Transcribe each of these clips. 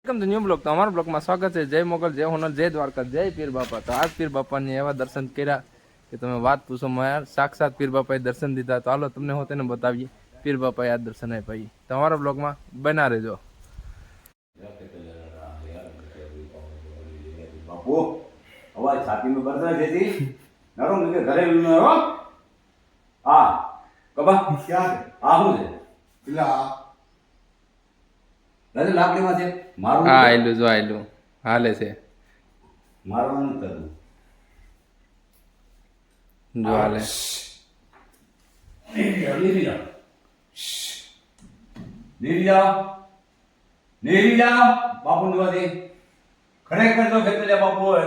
Welcome to new blog. તો અમારા બ્લોગમાં સ્વાગત છે. જય મોગલ, જય હોનર, જય દ્વારકા, જય પીર બાપા. તો આજ પીર બાપાની એવા દર્શન કર્યા કે તમે વાત પૂછો યાર. સાક્ષાત પીર બાપાએ દર્શન દીધા. તો હાલો તમને હું તેને બતાવીએ પીર બાપાએ આ દર્શન આપ્યા. તમારા બ્લોગમાં બના રહેજો. બાપુ અવાજ છાતીમાં બરતા જેથી નરમ કે ઘરે નરો આ કબા ક્યાં છે આ હું છે પેલા દાદા લાકડીમાં છે મારું હા આયલું જો આયલું હાલે છે મારવાનું થતું જો હાલે નીરી બાપુ દુવાથી ખરેખર તો ખેતરિયા બાપુ હોય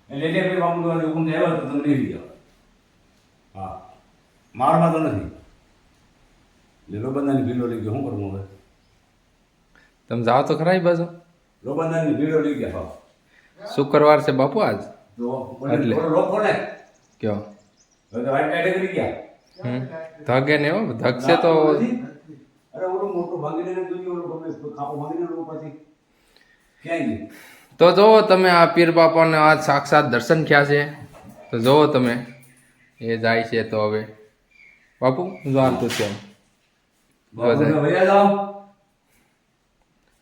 એટલે એટલે બાપુ દુવાથી હુકમ આવ્યો તો તમે નીરી જાઓ હા મારમાં તો નથી લોબંદાની ભીડો લઈ ગયો શું કરવું હવે તમે જાઓ તો ખરા બાજુ લોબંદાની ભીડો લઈ ગયા શુક્રવાર છે બાપુ આજ એટલે લોકો ને કયો હવે વાઈટ કેટેગરી ગયા ધગે ને હો ધગશે તો અરે ઓલો મોટો ભાગીને દુનિયા ઓલો ગમે ખાપો ભાગીને લો પછી ક્યાં ગયું તો જોવો તમે આ પીર બાપાને આજ સાક્ષાત દર્શન થયા છે. તો જોવો તમે એ જાય છે. તો હવે બાપુ જો હાલતું છે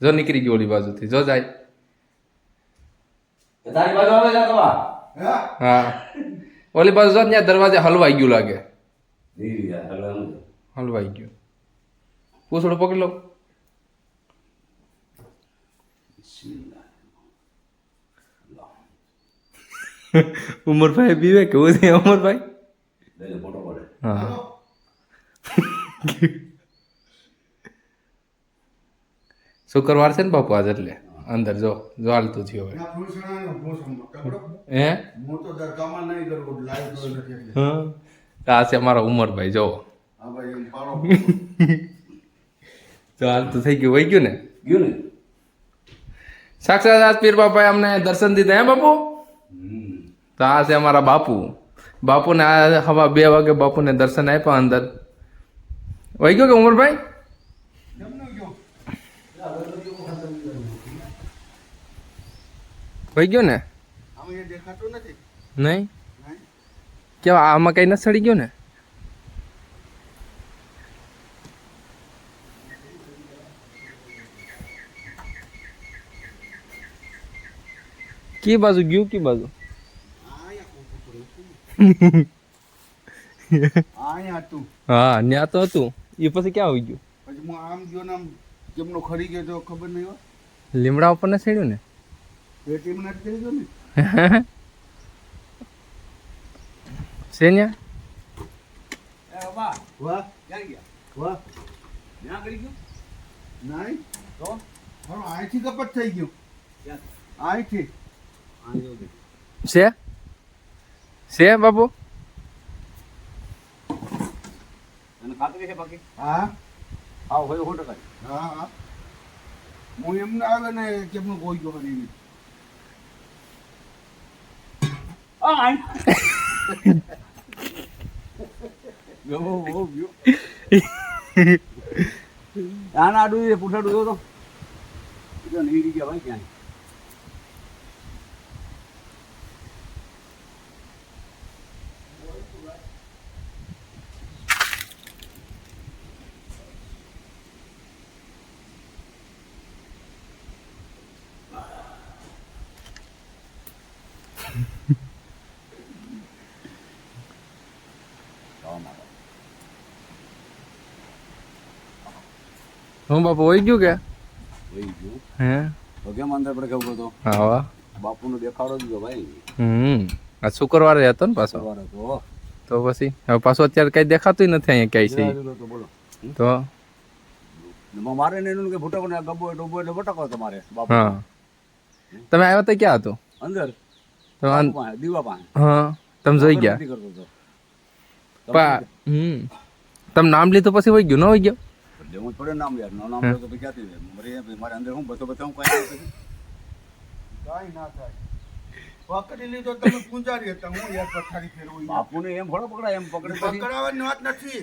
જો નીકળી ગયો ઓલી બાજુથી જો જાય તારી બાજુ આવે જા કવા હા ઓલી બાજુ જો ત્યાં દરવાજે હલવાઈ ગયું લાગે દીદી યાર હલવાનું હલવાઈ ગયું પૂછડું પકડી લો ઉમરભાઈ બીવે કેવું છે ઉમરભાઈ લઈને ફોટો પડે હા શુક્રવાર છે ને બાપુ આજ એટલે અંદર જો જો હાલતું થયું હવે હે હા આ છે અમારા ઉમરભાઈ જો જો હાલતું થઈ ગયું વહી ગયું ને ગયું ને સાક્ષાત આજ પીર બાપાએ અમને દર્શન દીધા હે બાપુ. તો આ છે અમારા બાપુ. બાપુને આ હવા 2 વાગે બાપુને દર્શન આપ્યા અંદર. વહી ગયો કે ઉમરભાઈ વહી ગયો ને નહીં કેવા આમાં કઈ ન સડી ગયો ને કી બાજુ ગયું કી બાજુ હા ન્યા તો હતું એ પછી ક્યાં આવી ગયું પછી હું આમ ગયો ને આમ કેમનો ખરી ગયો તો ખબર નહીં હોય લીમડા ઉપર ને ચડ્યું ને પેટીમ ના કરી ગયો ને છે ન્યા એ બાબા વાહ ક્યાં ગયા વાહ ત્યાં કરી ગયું નહીં તો હવે અહીંથી કપટ થઈ ગયું ક્યાં અહીંથી આ જો દે છે બાપુ અને ખાતરી છે બાકી હા હા હોય 100% હા હા હું એમને આવે ને કેમનો કોઈ ગયો ખરી આ ગમો બહુ ગયો આના આડું પૂઠાડું જો તો નીડી ગયા ભાઈ ક્યાં હું બાપુ વહી ગયું કે વહી ગયું હે તો કેમ અંદર પડે કેવું હતો હા બાપુનો દેખાડો દીધો ભાઈ આ શુક્રવારે હતો ને પાછો સવારે તો પછી હવે પાછું અત્યારે કઈ દેખાતું નથી અહીંયા ક્યાંય છે તો બોલો તો મારે ને એનું કે ભૂટકો ને ગબ્બો ડોબો એટલે ભટકો તમારે બાપુ હા તમે આવ્યા તો ક્યાં હતો અંદર તો દીવા પાસે હા તમે જોઈ ગયા નથી કરતો તો તમે નામ લીધું પછી વહી ગયું ન વહી ગયો એટલે હું થોડે નામ યાર નામ લો તો ક્યાંથી મારે અંદર હું બધો હું કઈ કાંઈ ના થાય પકડી લીધો તમે પૂંજારી હતા હું યાર પથારી ફેરવું બાપુને એમ થોડો પકડાય એમ પકડે પછી પકડાવાની વાત નથી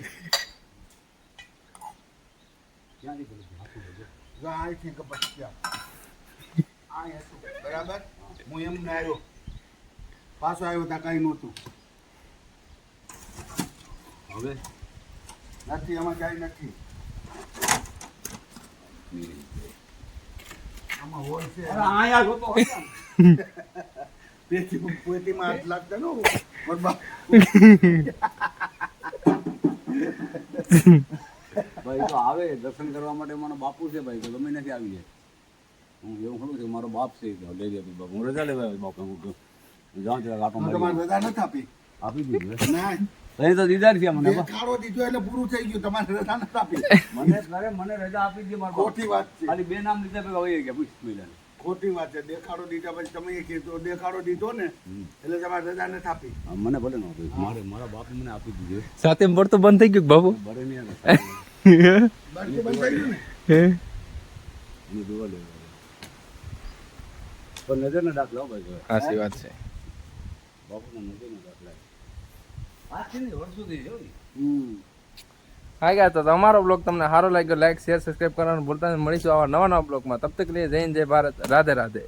ક્યાં નીકળ્યું? અહીંથી કપટ ગયા બરાબર હું એમને આવ્યો પાછો આવ્યો ત્યાં કાંઈ નહોતું હવે નથી આમાં કાંઈ નથી આમાં હોય છે અરે આયા જોતો હોય ને. પેટીમાં હાથ લાગતા ને બરબાદ ભાઈ તો આવે દર્શન કરવા માટે મારો બાપુ છે ભાઈ તો ગમે નથી આવી જાય હું એવું ખરું છે મારો બાપ છે તો લઈ જાય બાપુ હું રજા લેવા બાપુ હું જાઉં ત્યાં આટો મારી તમારે રજા નથી આપી આપી દીધું ના તઈ તો દીદાર છે મને દેખાડો દીધો એટલે પૂરું થઈ ગયું તમારે રજા નથી આપી મને રજા આપી દીધી મારા બાપ. ખોટી વાત છે ખાલી બે નામ લીધા ભેગા વહી ગયા પૂછ મિલાને ખોટી વાત છે દેખાડો દીધા પછી તમે એ કીધું દેખાડો દીધો ને એટલે તમારે રજા નથી આપી મને ભલે ન આપી મારા બાપે મને આપી દીધું સાથે પડતું બંધ થઈ ગયું બાપુ ભરે નહીં આવે બાકી બંધ થઈ ગયું ને હે મને જોવા લેવા પણ નજરના દાખલા હો ભાઈ સાચી વાત છે બાપુના નજરના દાખલા આ છે ને વર્ષોથી જોઈ હા ગયા તો અમારો બ્લોગ તમને સારો લાગ્યો લાઈક શેર સબસ્ક્રાઇબ કરવાનું ભૂલતા નહીં. મળીશું આવા નવા નવા બ્લોગમાં. તબ તક લીએ જય હિન્દ જય ભારત રાધે રાધે.